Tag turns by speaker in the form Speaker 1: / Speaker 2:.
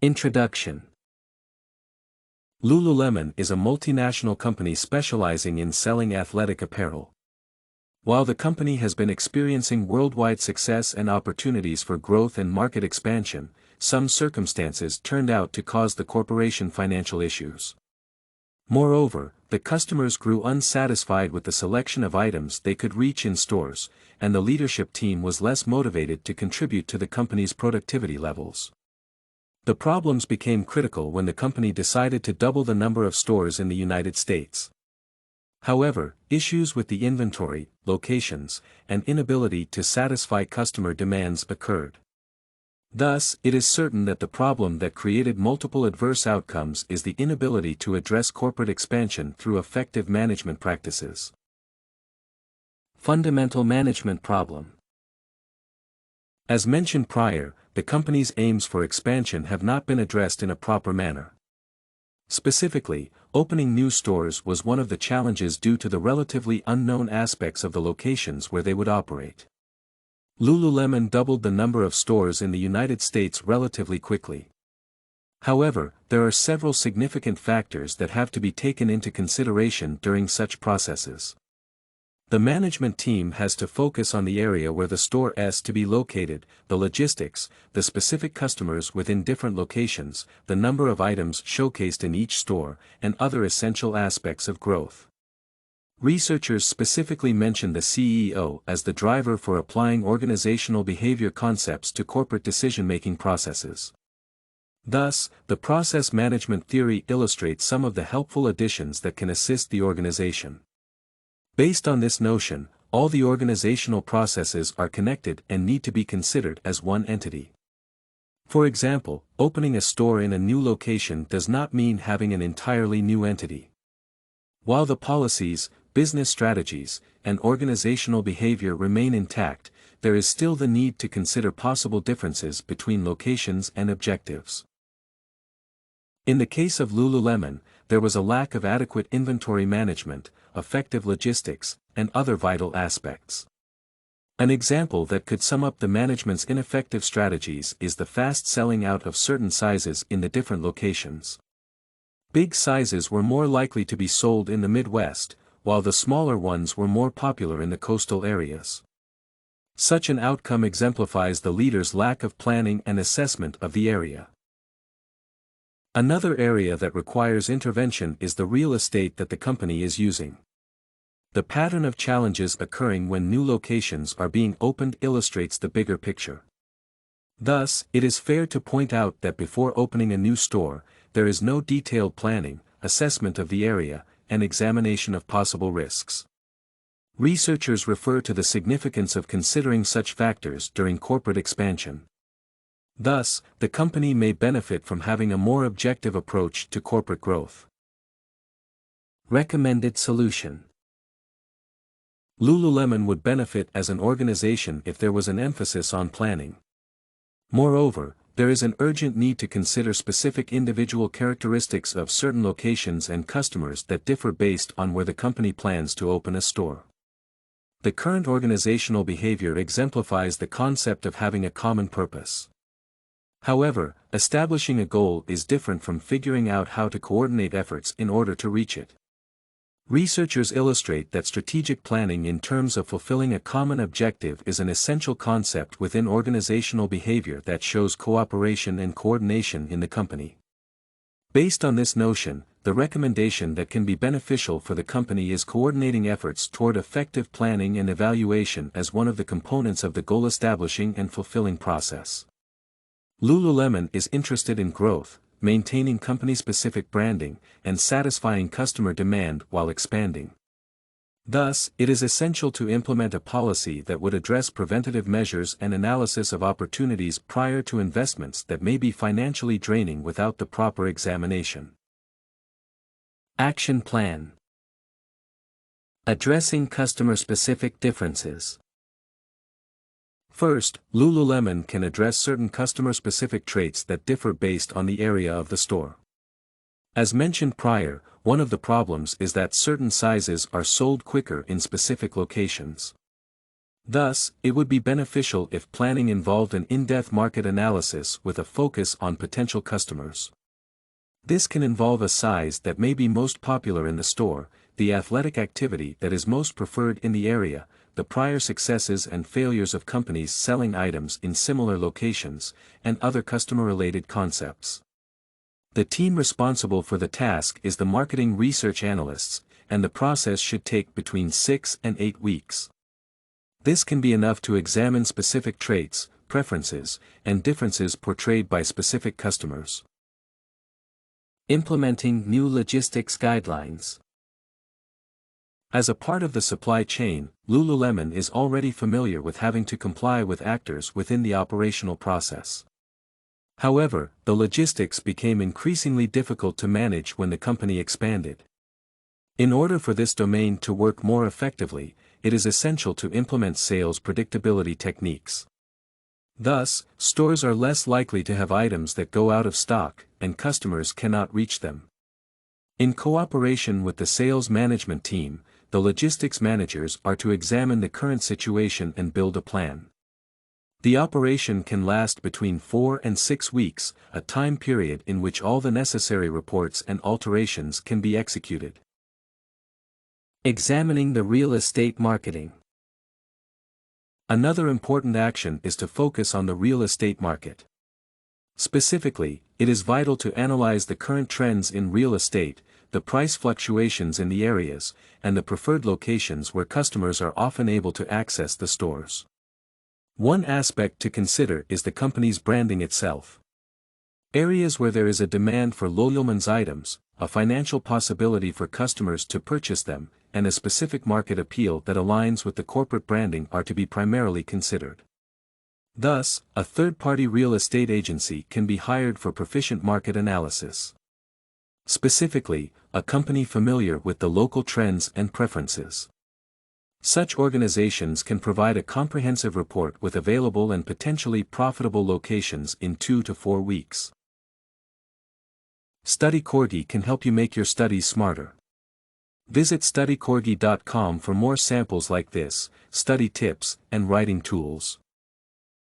Speaker 1: Introduction. Lululemon is a multinational company specializing in selling athletic apparel. While the company has been experiencing worldwide success and opportunities for growth and market expansion, some circumstances turned out to cause the corporation financial issues. Moreover, the customers grew unsatisfied with the selection of items they could reach in stores, and the leadership team was less motivated to contribute to the company's productivity levels. The problems became critical when the company decided to double the number of stores in the United States. However, issues with the inventory, locations, and inability to satisfy customer demands occurred. Thus, it is certain that the problem that created multiple adverse outcomes is the inability to address corporate expansion through effective management practices. Fundamental management problem. As mentioned prior, the company's aims for expansion have not been addressed in a proper manner. Specifically, opening new stores was one of the challenges due to the relatively unknown aspects of the locations where they would operate. Lululemon doubled the number of stores in the United States relatively quickly. However, there are several significant factors that have to be taken into consideration during such processes. The management team has to focus on the area where the store is to be located, the logistics, the specific customers within different locations, the number of items showcased in each store, and other essential aspects of growth. Researchers specifically mention the CEO as the driver for applying organizational behavior concepts to corporate decision-making processes. Thus, the process management theory illustrates some of the helpful additions that can assist the organization. Based on this notion, all the organizational processes are connected and need to be considered as one entity. For example, opening a store in a new location does not mean having an entirely new entity. While the policies, business strategies, and organizational behavior remain intact, there is still the need to consider possible differences between locations and objectives. In the case of Lululemon, there was a lack of adequate inventory management, effective logistics, and other vital aspects. An example that could sum up the management's ineffective strategies is the fast selling out of certain sizes in the different locations. Big sizes were more likely to be sold in the Midwest, while the smaller ones were more popular in the coastal areas. Such an outcome exemplifies the leader's lack of planning and assessment of the area. Another area that requires intervention is the real estate that the company is using. The pattern of challenges occurring when new locations are being opened illustrates the bigger picture. Thus, it is fair to point out that before opening a new store, there is no detailed planning, assessment of the area, and examination of possible risks. Researchers refer to the significance of considering such factors during corporate expansion. Thus, the company may benefit from having a more objective approach to corporate growth. Recommended solution. Lululemon would benefit as an organization if there was an emphasis on planning. Moreover, there is an urgent need to consider specific individual characteristics of certain locations and customers that differ based on where the company plans to open a store. The current organizational behavior exemplifies the concept of having a common purpose. However, establishing a goal is different from figuring out how to coordinate efforts in order to reach it. Researchers illustrate that strategic planning in terms of fulfilling a common objective is an essential concept within organizational behavior that shows cooperation and coordination in the company. Based on this notion, the recommendation that can be beneficial for the company is coordinating efforts toward effective planning and evaluation as one of the components of the goal-establishing and fulfilling process. Lululemon is interested in growth, maintaining company-specific branding, and satisfying customer demand while expanding. Thus, it is essential to implement a policy that would address preventative measures and analysis of opportunities prior to investments that may be financially draining without the proper examination. Action Plan. Addressing customer-specific differences. First, Lululemon can address certain customer-specific traits that differ based on the area of the store. As mentioned prior, one of the problems is that certain sizes are sold quicker in specific locations. Thus, it would be beneficial if planning involved an in-depth market analysis with a focus on potential customers. This can involve a size that may be most popular in the store, the athletic activity that is most preferred in the area, the prior successes and failures of companies selling items in similar locations, and other customer-related concepts. The team responsible for the task is the marketing research analysts, and the process should take between 6 and 8 weeks. This can be enough to examine specific traits, preferences, and differences portrayed by specific customers. Implementing new logistics guidelines. As a part of the supply chain, Lululemon is already familiar with having to comply with actors within the operational process. However, the logistics became increasingly difficult to manage when the company expanded. In order for this domain to work more effectively, it is essential to implement sales predictability techniques. Thus, stores are less likely to have items that go out of stock, and customers cannot reach them. In cooperation with the sales management team, the logistics managers are to examine the current situation and build a plan. The operation can last between 4 and 6 weeks, a time period in which all the necessary reports and alterations can be executed. Examining the real estate marketing. Another important action is to focus on the real estate market. Specifically, it is vital to analyze the current trends in real estate, the price fluctuations in the areas, and the preferred locations where customers are often able to access the stores. One aspect to consider is the company's branding itself. Areas where there is a demand for Lululemon's items, a financial possibility for customers to purchase them, and a specific market appeal that aligns with the corporate branding are to be primarily considered. Thus, a third-party real estate agency can be hired for proficient market analysis. Specifically, a company familiar with the local trends and preferences. Such organizations can provide a comprehensive report with available and potentially profitable locations in 2 to 4 weeks. StudyCorgi can help you make your studies smarter. Visit studycorgi.com for more samples like this, study tips, and writing tools.